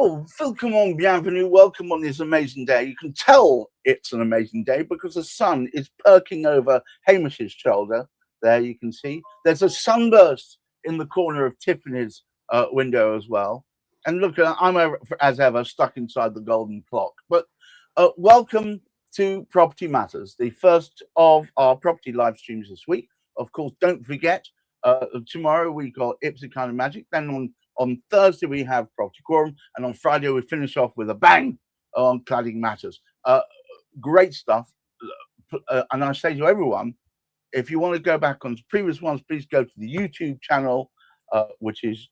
Well, welcome, bienvenue, welcome on this amazing day. You can tell it's an amazing day because the sun is perking over Hamish's shoulder. There you can see. There's a sunburst in the corner of Tiffany's window as well. And look, as ever, stuck inside the golden clock. But welcome to Property Matters, the first of our property live streams this week. Of course, don't forget, tomorrow we got Ipsy Kind of Magic. Then on Thursday, we have Property Quorum. And on Friday, we finish off with a bang on Cladding Matters. Great stuff. And I say to everyone, if you want to go back on previous ones, please go to the YouTube channel, which is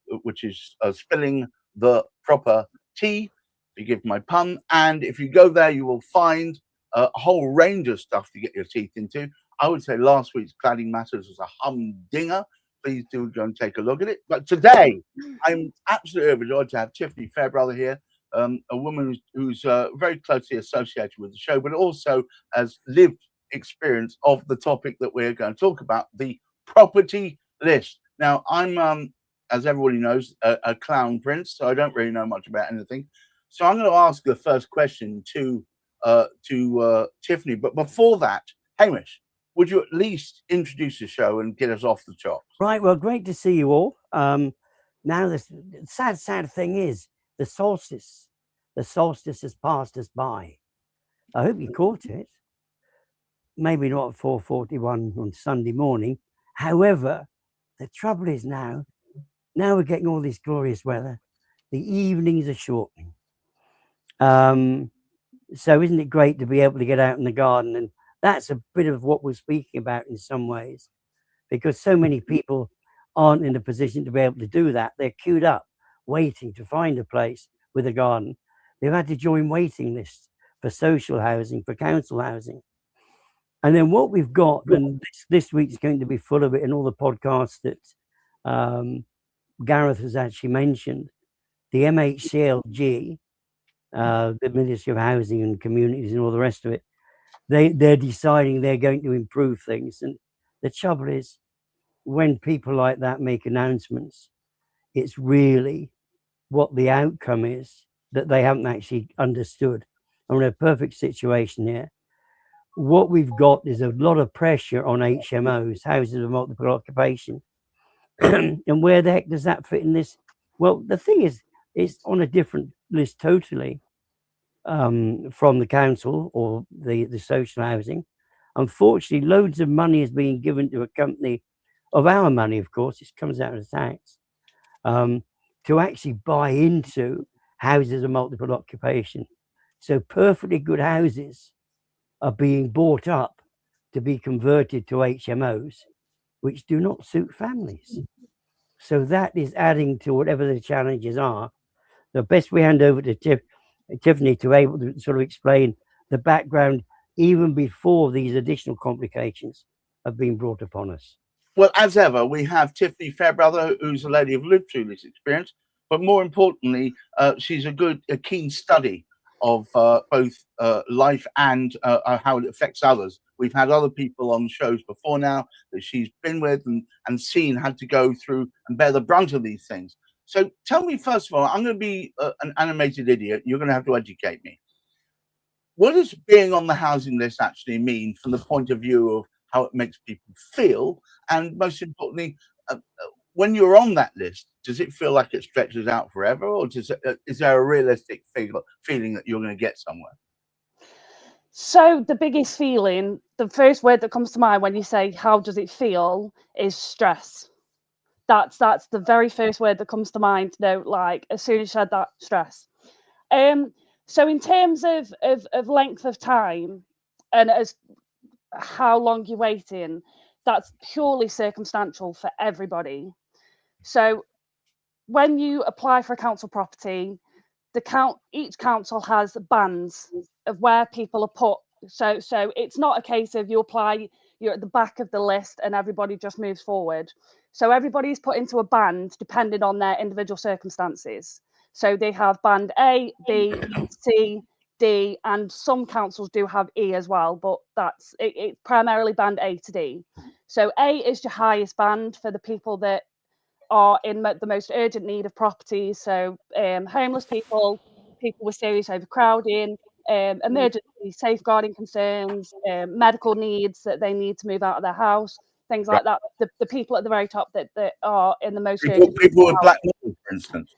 Spilling the Proper Tea, forgive my pun. And if you go there, you will find a whole range of stuff to get your teeth into. I would say last week's Cladding Matters was a humdinger. Please do go and take a look at it. But today, I'm absolutely overjoyed to have Tiffany Fairbrother here, a woman who's very closely associated with the show, but also has lived experience of the topic that we're going to talk about, the property list. Now, I'm, as everybody knows, a clown prince, so I don't really know much about anything. So I'm going to ask the first question to Tiffany. But before that, Hamish, would you at least introduce the show and get us off the chops? Right. Well, great to see you all. Now, the sad thing is the solstice. The solstice has passed us by. I hope you caught it. Maybe not at 4:41 on Sunday morning. However, the trouble is now we're getting all this glorious weather. The evenings are shortening. So isn't it great to be able to get out in the garden? And that's a bit of what we're speaking about in some ways, because so many people aren't in a position to be able to do that. They're queued up, waiting to find a place with a garden. They've had to join waiting lists for social housing, for council housing. And then what we've got, and this week's going to be full of it in all the podcasts that Gareth has actually mentioned, the MHCLG, the Ministry of Housing and Communities and all the rest of it, they're deciding they're going to improve things. And the trouble is, when people like that make announcements, it's really what the outcome is that they haven't actually understood. And we're in a perfect situation here. What we've got is a lot of pressure on HMOs, houses of multiple occupation. And where the heck does that fit in this? Well, the thing is, it's on a different list totally from the council or the social housing. Unfortunately, loads of money is being given to a company, of our money, of course, it comes out of tax, to actually buy into houses of multiple occupation. So perfectly good houses are being bought up to be converted to HMOs, which do not suit families. So that is adding to whatever the challenges are. The best we hand over to Tiffany to be able to sort of explain the background even before these additional complications have been brought upon us. Well, as ever, we have Tiffany Fairbrother, who's a lady who's lived through this experience, but more importantly, she's a keen study of both life and how it affects others. We've had other people on shows before now that she's been with and seen had to go through and bear the brunt of these things. So tell me, first of all, I'm going to be an animated idiot. You're going to have to educate me. What does being on the housing list actually mean from the point of view of how it makes people feel? And most importantly, when you're on that list, does it feel like it stretches out forever, or is there a realistic feeling that you're going to get somewhere? So the biggest feeling, the first word that comes to mind when you say, how does it feel, is stress. That's the very first word that comes to mind. Like as soon as you said that, stress. So in terms of length of time and as how long you're waiting, that's purely circumstantial for everybody. So when you apply for a council property, each council has bands of where people are put. So it's not a case of you apply, you're at the back of the list and everybody just moves forward. So everybody's put into a band depending on their individual circumstances. So they have band A, B, C, D, and some councils do have E as well, but it's primarily band A to D. So A is your highest band for the people that are in the most urgent need of properties. So homeless people, people with serious overcrowding, emergency safeguarding concerns, medical needs that they need to move out of their house, things like that. The people at the very top that are in the most urgent. People with black mold, for instance.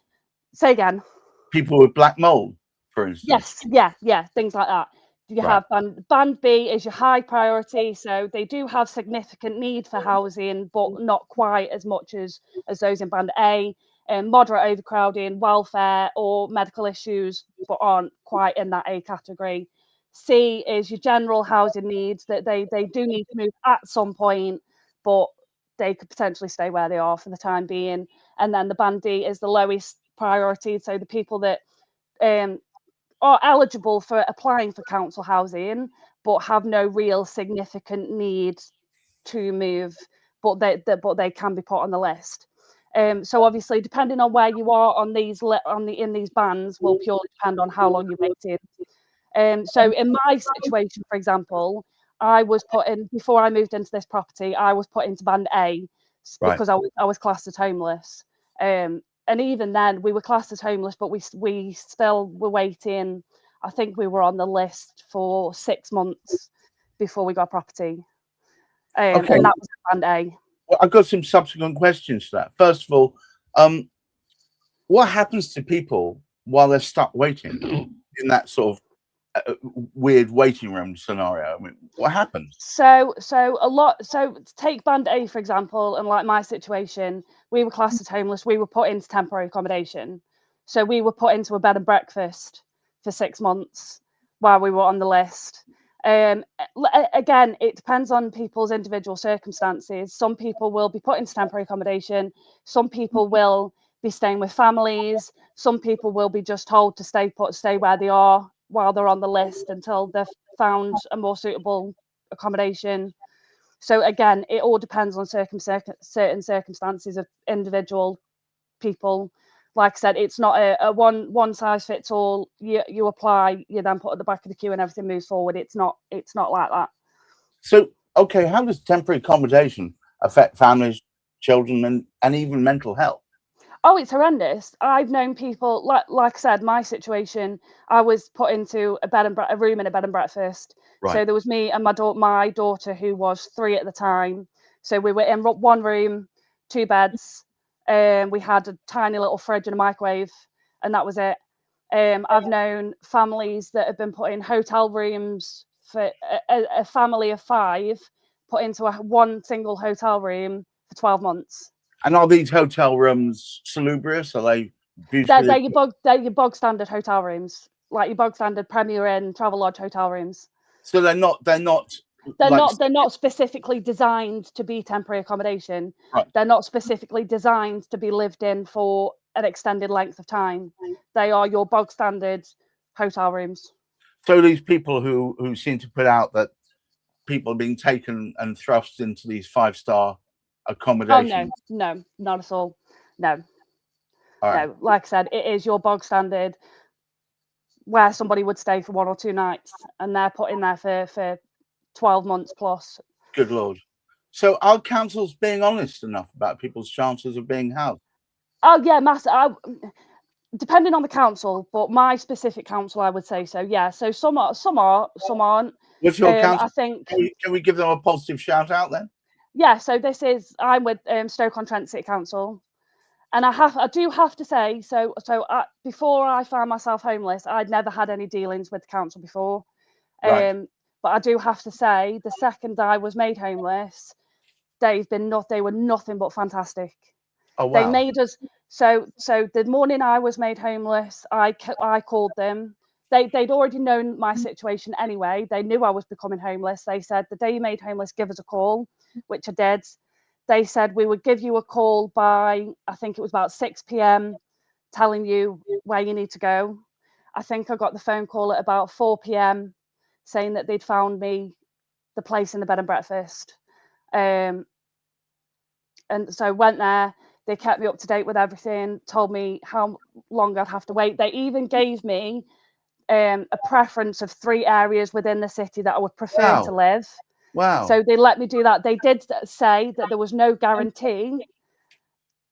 Say again. People with black mold, for instance. Yes, yeah, things like that. You Right. have band B is your high priority, so they do have significant need for housing, but not quite as much as those in band A. Moderate overcrowding, welfare, or medical issues, but aren't quite in that A category. C is your general housing needs, that they do need to move at some point, but they could potentially stay where they are for the time being. And then the band D is the lowest priority, so the people that are eligible for applying for council housing, but have no real significant need to move, but they can be put on the list. So obviously, depending on where you are on these in these bands, will purely depend on how long you waited. So in my situation, for example, I was put in before I moved into this property. I was put into band A because I was classed as homeless. And even then, we were classed as homeless, but we still were waiting. I think we were on the list for 6 months before we got property. Okay. And that was band A. Well, I've got some subsequent questions to that. First of all, what happens to people while they're stuck waiting in that sort of weird waiting room scenario? I mean, what happens? So take band A, for example, and like my situation, we were classed as homeless. We were put into temporary accommodation. So we were put into a bed and breakfast for 6 months while we were on the list. Again, it depends on people's individual circumstances. Some people will be put into temporary accommodation. Some people will be staying with families. Some people will be just told to stay where they are while they're on the list until they've found a more suitable accommodation. So again, it all depends on certain circumstances of individual people. Like I said, it's not a one size fits all. You apply, you then put at the back of the queue, and everything moves forward. It's not like that. So, okay, how does temporary accommodation affect families, children, and even mental health? Oh, it's horrendous. I've known people, like I said, my situation, I was put into a room in a bed and breakfast. Right. So there was me and my daughter, who was 3 at the time. So we were in one room, 2 beds. We had a tiny little fridge and a microwave, and that was it. I've known families that have been put in hotel rooms for a family of 5 put into one single hotel room for 12 months. And are these hotel rooms salubrious? Are they beautiful? They're your bog standard hotel rooms, like your bog standard Premier Inn, Travelodge hotel rooms. So they're not they're not specifically designed to be temporary accommodation. Right. They're not specifically designed to be lived in for an extended length of time. They are your bog standard hotel rooms. So these people who seem to put out that people are being taken and thrust into these 5-star accommodations. Oh no, not at all. No. All right. No, like I said, it is your bog standard where somebody would stay for 1 or 2 nights, and they're put in there for 12 months plus. Good Lord. So are councils being honest enough about people's chances of being housed? Oh yeah, depending on the council, but my specific council, I would say so. Yeah, so some are, some aren't. What's your council? I think. Can we give them a positive shout out then? Yeah, so I'm with Stoke-on-Trent City Council, and I do have to say, before I found myself homeless, I'd never had any dealings with the council before. Right. But I do have to say, the second I was made homeless, they were nothing but fantastic. Oh wow. They made us so the morning I was made homeless, I called them. They'd already known my situation anyway. They knew I was becoming homeless. They said, the day you made homeless, give us a call, which I did. They said we would give you a call by, I think it was about 6 p.m, telling you where you need to go. I think I got the phone call at about 4 p.m. saying that they'd found me the place in the bed and breakfast. And so I went there. They kept me up to date with everything, told me how long I'd have to wait. They even gave me a preference of 3 areas within the city that I would prefer to live. Wow. So they let me do that. They did say that there was no guarantee,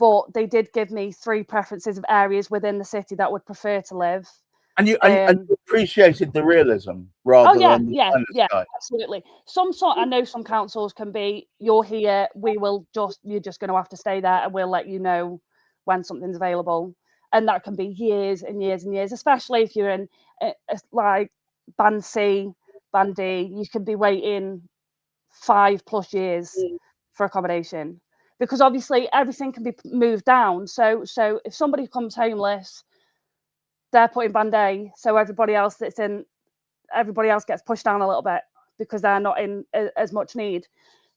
but they did give me 3 preferences of areas within the city that would prefer to live. And you appreciated the realism rather Oh yeah, than the yeah, kind of yeah, sky. absolutely. I know some councils can be, you're here, you're just going to have to stay there, and we'll let you know when something's available, and that can be years and years and years, especially if you're in like band C, band D, you can be waiting 5+ years for accommodation, because obviously everything can be moved down. So if somebody comes homeless, they're put in band A, so everybody else gets pushed down a little bit because they're not in as much need.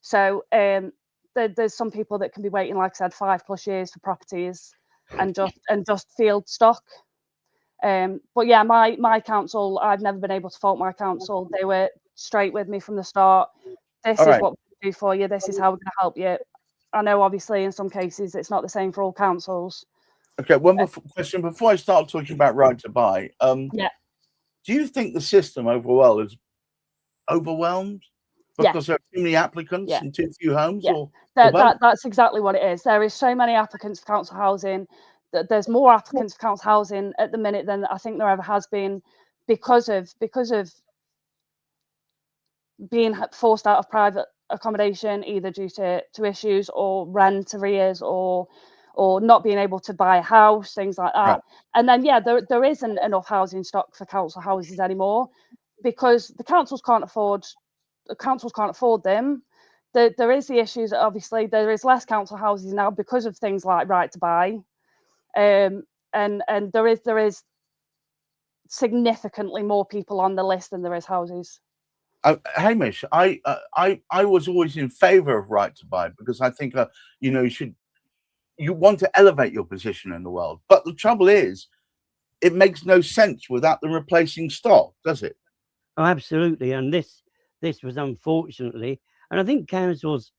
So there's some people that can be waiting, like I said, 5+ years for properties and just field stock. But yeah, my council, I've never been able to fault my council. They were straight with me from the start. This All is right. what we do for you. This is how we're going to help you. I know, obviously, in some cases, it's not the same for all councils. Okay, one more question before I start talking about right to buy. Yeah. Do you think the system overall is overwhelmed Yeah. because there are too many applicants Yeah. and too few homes? Yeah. Or both? That's exactly what it is. There is so many applicants for council housing. There's more applicants for council housing at the minute than I think there ever has been, because of being forced out of private accommodation, either due to issues or rent arrears or not being able to buy a house, things like that. Right. And then there isn't enough housing stock for council houses anymore, because the councils can't afford them. There is the issues that obviously there is less council houses now because of things like right to buy, and there is significantly more people on the list than there is houses. Hamish, I was always in favour of right to buy, because I think you want to elevate your position in the world. But the trouble is, it makes no sense without them replacing stock, does it? Oh, absolutely. And this was unfortunately, and I think councils,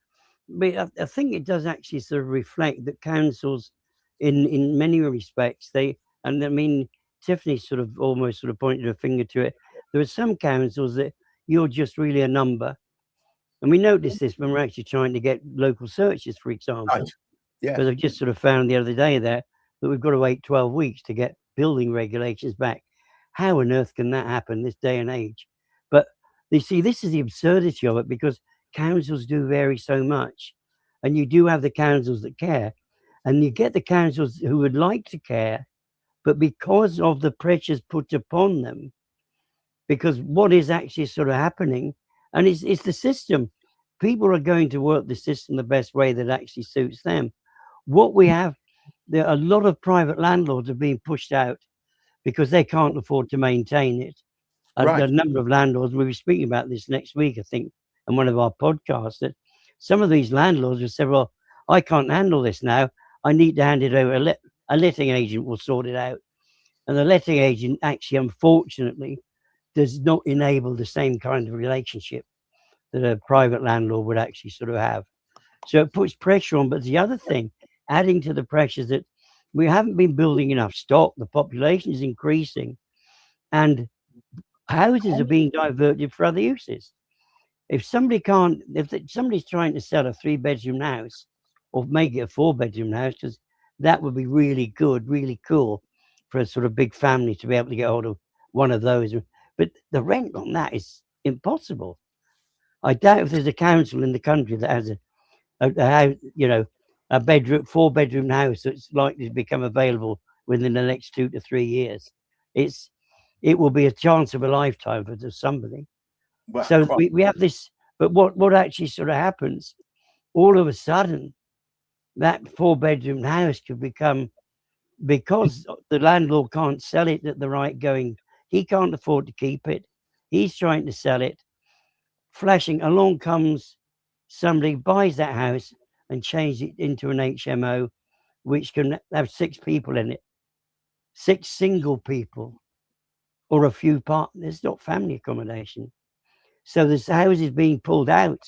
but I think it does actually sort of reflect that councils, in many respects, and I mean, Tiffany sort of almost sort of pointed her finger to it. There are some councils that you're just really a number. And we noticed this when we're actually trying to get local searches, for example. Right. Yeah. Because I've just sort of found the other day there that we've got to wait 12 weeks to get building regulations back. How on earth can that happen this day and age? But you see, this is the absurdity of it, because councils do vary so much. And you do have the councils that care, and you get the councils who would like to care, but because of the pressures put upon them, because what is actually sort of happening, and it's the system. People are going to work the system the best way that actually suits them. What we have, there are a lot of private landlords are being pushed out because they can't afford to maintain it. Right. A number of landlords, we'll be speaking about this next week, I think, on one of our podcasts, that some of these landlords have said, well, I can't handle this now. I need to hand it over. A letting agent will sort it out. And the letting agent actually, unfortunately, does not enable the same kind of relationship that a private landlord would actually sort of have. So it puts pressure on. But the other thing, adding to the pressures, that we haven't been building enough stock. The population is increasing, and houses are being diverted for other uses. If somebody's trying to sell a 3-bedroom house or make it a 4-bedroom house, because that would be really good, really cool for a sort of big family to be able to get hold of one of those. But the rent on that is impossible. I doubt if there's a council in the country that has a 4-bedroom house that's likely to become available within the next 2 to 3 years. It will be a chance of a lifetime for somebody. Well, so we have this, but what actually sort of happens, all of a sudden, that 4-bedroom house could become, because the landlord can't sell it at the right going, he can't afford to keep it. He's trying to sell it. Flashing along comes somebody, buys that house and changes it into an HMO, which can have 6 people in it, 6 single people, or a few partners, not family accommodation. So this house is being pulled out.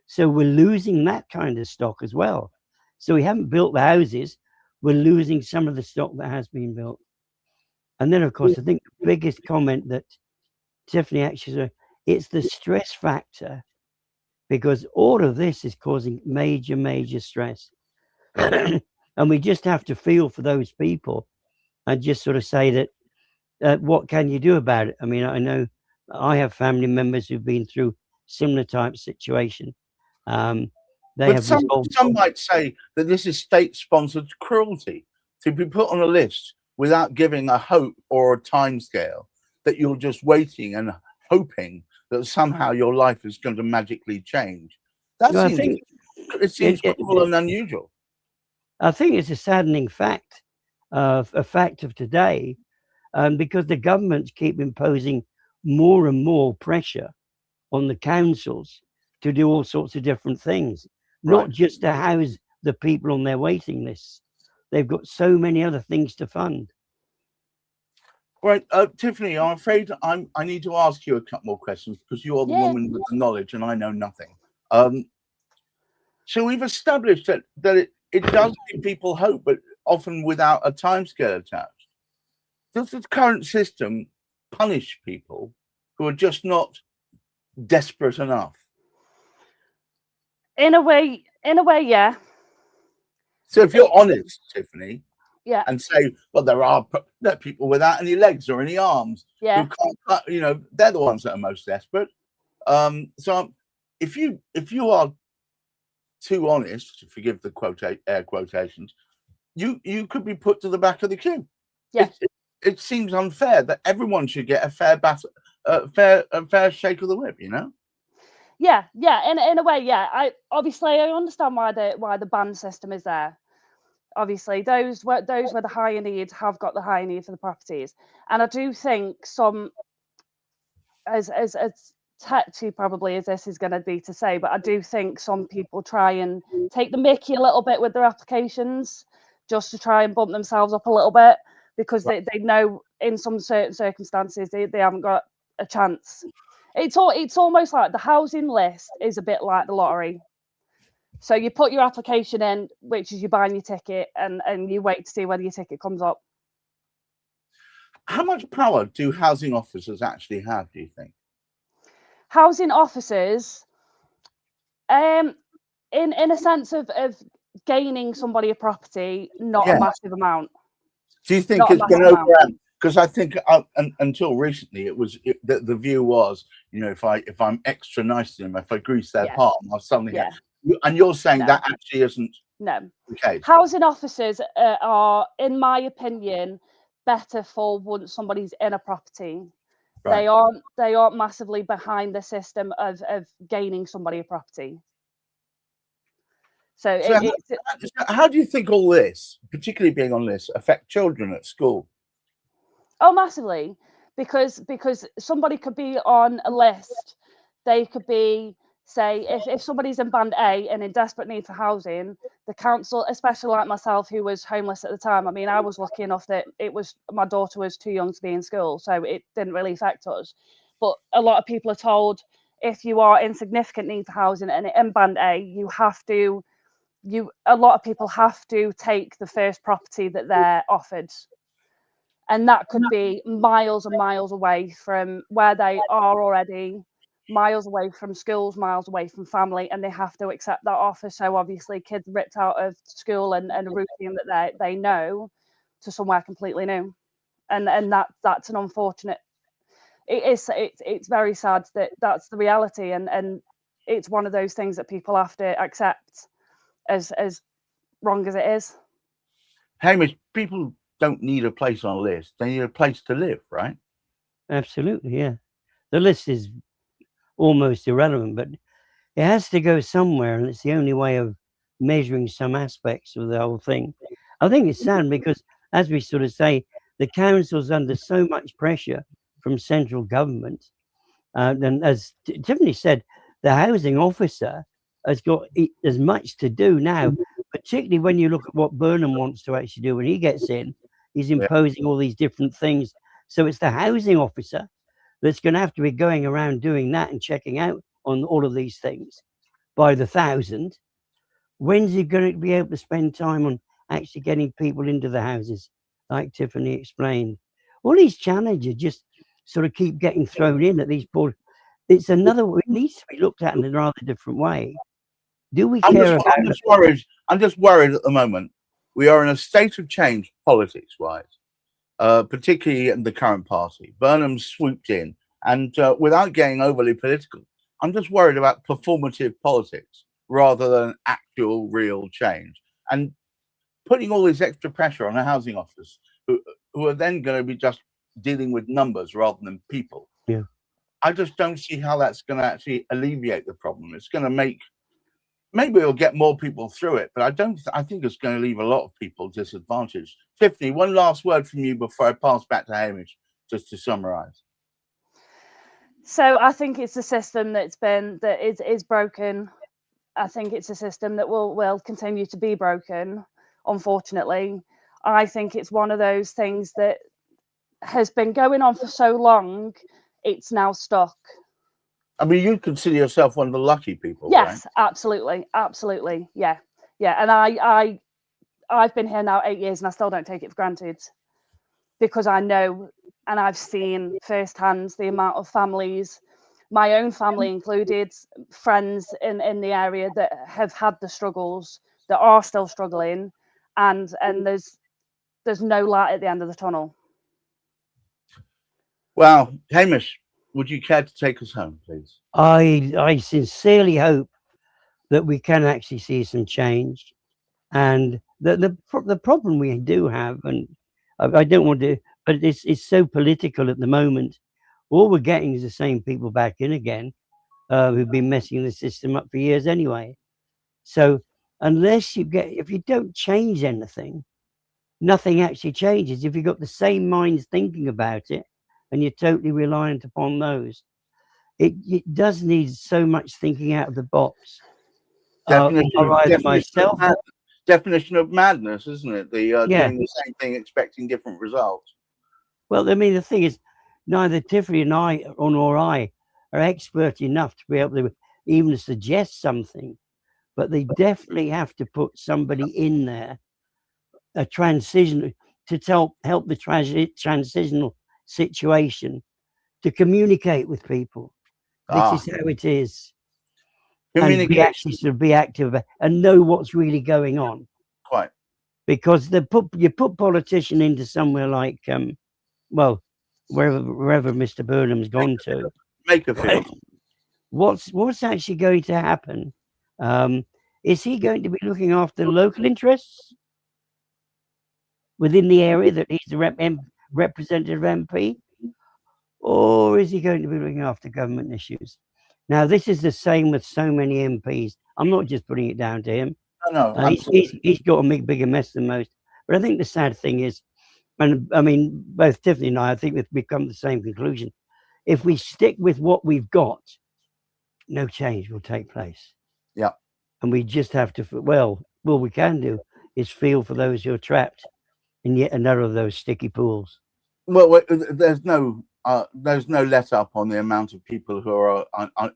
So we're losing that kind of stock as well. So we haven't built the houses. We're losing some of the stock that has been built. And then, of course, I think the biggest comment that Tiffany actually said, it's the stress factor, because all of this is causing major, major stress. And And we just have to feel for those people and just sort of say that, what can you do about it? I mean, I know I have family members who've been through similar type situation. They But have some resolved. might say that this is state-sponsored cruelty to be put on a list without giving a hope or a timescale, that you're just waiting and hoping that somehow your life is going to magically change. That No, I seems think it seems it, cruel and unusual. I think it's a saddening fact, a fact of today, because the governments keep imposing more and more pressure on the councils to do all sorts of different things, not Right. just to house the people on their waiting lists. They've got so many other things to fund. Right, Tiffany, I'm afraid I need to ask you a couple more questions because you are the Yeah. woman with the knowledge and I know nothing. So we've established that it does give people hope, but often without a timescale attached. Does the current system punish people who are just not desperate enough? In a way, yeah. So if you're honest, Tiffany, Yeah. and say, well, there are people without any legs or any arms Yeah. who can't, they're the ones that are most desperate. So if you are too honest, forgive the air quotations, you could be put to the back of the queue. Yeah. It seems unfair that everyone should get a fair shake of the whip, Yeah. In a way, yeah. I understand why the ban system is there. Obviously, those with the higher needs have got the higher need for the properties, and I do think some, as touchy probably as this is going to be to say, but I do think some people try and take the mickey a little bit with their applications just to try and bump themselves up a little bit because they know in some certain circumstances they haven't got a chance. It's almost like the housing list is a bit like the lottery. So you put your application in, which is you buying your ticket, and you wait to see whether your ticket comes up. How much power do housing officers actually have, do you think? Housing officers, in a sense of gaining somebody a property, not a massive amount. Do you think it's been over? Because I think until recently, the view was, if I'm extra nice to them, if I grease their palm, I'll suddenly get. And you're saying that actually isn't the case. Housing officers are, in my opinion, better for once somebody's in a property. Right. They aren't massively behind the system of gaining somebody a property. So how do you think all this, particularly being on this, affect children at school? Oh, massively, because somebody could be on a list. They could be, say, if somebody's in band A and in desperate need for housing, the council, especially like myself, who was homeless at the time. I mean, I was lucky enough that my daughter was too young to be in school, so it didn't really affect us. But a lot of people are told, if you are in significant need for housing and in band A, a lot of people have to take the first property that they're offered. And that could be miles and miles away from where they are already, miles away from schools, miles away from family, and they have to accept that offer. So obviously kids ripped out of school and a routine that they know to somewhere completely new. And that's an unfortunate, it's very sad that that's the reality. And it's one of those things that people have to accept as wrong as it is. Hamish, people don't need a place on a list. They need a place to live, right? Absolutely, yeah. The list is almost irrelevant, but it has to go somewhere, and it's the only way of measuring some aspects of the whole thing. I think it's sad because, as we sort of say, the council's under so much pressure from central government. And as Tiffany said, the housing officer has got as much to do now, particularly when you look at what Burnham wants to actually do when he gets in. He's imposing all these different things. So it's the housing officer that's going to have to be going around doing that and checking out on all of these things by the thousand. When's he going to be able to spend time on actually getting people into the houses, like Tiffany explained? All these challenges just sort of keep getting thrown in at these poor. It needs to be looked at in a rather different way. Do we care about? I'm just worried at the moment We are in a state of change politics-wise, particularly in the current party. Burnham swooped in, and without getting overly political, I'm just worried about performative politics rather than actual real change. And putting all this extra pressure on a housing office who are then going to be just dealing with numbers rather than people. Yeah. I just don't see how that's going to actually alleviate the problem. It's going to make, maybe it'll get more people through it, but I think it's going to leave a lot of people disadvantaged. Tiffany, one last word from you before I pass back to Hamish, just to summarize. So I think it's a system that is broken. I think it's a system that will continue to be broken, unfortunately. I think it's one of those things that has been going on for so long, it's now stuck. I mean, you consider yourself one of the lucky people, Yes, right? absolutely. Yeah. And I've been here now 8 years and I still don't take it for granted, because I know and I've seen firsthand the amount of families, my own family included, friends in the area that have had the struggles, that are still struggling, and there's no light at the end of the tunnel. Well, Hamish, would you care to take us home, please? I sincerely hope that we can actually see some change, and the problem we do have, and I don't want to, but it's so political at the moment. All we're getting is the same people back in again, who've been messing the system up for years anyway. So if you don't change anything, nothing actually changes. If you've got the same minds thinking about it and you're totally reliant upon those, it does need so much thinking out of the box. Definition of madness, isn't it? Doing the same thing, expecting different results. Well, I mean, the thing is, neither Tiffany and I, nor I, are expert enough to be able to even suggest something, but they definitely have to put somebody in there, a transition, to help the transitional situation, to communicate with people. This is how it is. And be active and know what's really going on. Quite. Because you put politician into somewhere like, wherever Mr. Burnham's gone to. Makerfield. What's actually going to happen? Is he going to be looking after local interests within the area that he's the representative MP? Or is he going to be looking after government issues? Now, this is the same with so many MPs. I'm not just putting it down to him. No, he's got a bigger mess than most. But I think the sad thing is, and I mean, both Tiffany and I think we've come to the same conclusion. If we stick with what we've got, no change will take place. Yeah. And we just have to, well, we can do is feel for those who are trapped in yet another of those sticky pools. Well, there's no let up on the amount of people who are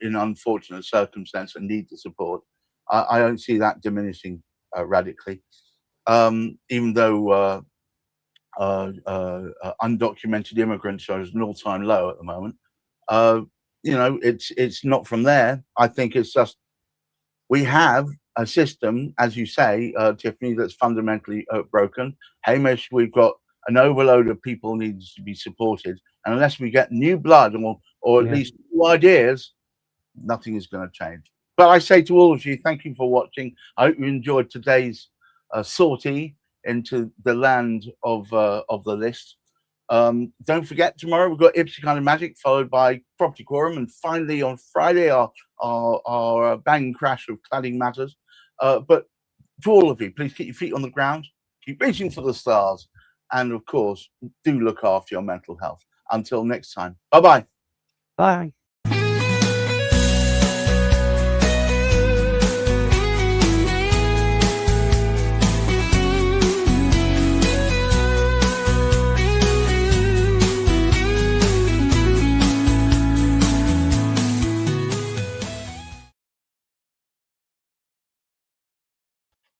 in unfortunate circumstances and need the support. I don't see that diminishing radically, even though undocumented immigrants are at an all-time low at the moment. It's not from there. I think it's just we have a system, as you say, Tiffany, that's fundamentally broken. Hamish, we've got an overload of people needs to be supported, and unless we get new blood or at least new ideas, nothing is going to change. But I say to all of you, thank you for watching. I hope you enjoyed today's sortie into the land of the list. Don't forget, tomorrow we've got Ipsy Kind of Magic, followed by Property Quorum, and finally on Friday our bang crash of Cladding Matters. But to all of you, please keep your feet on the ground, keep reaching for the stars, and of course, do look after your mental health. Until next time, bye-bye. Bye.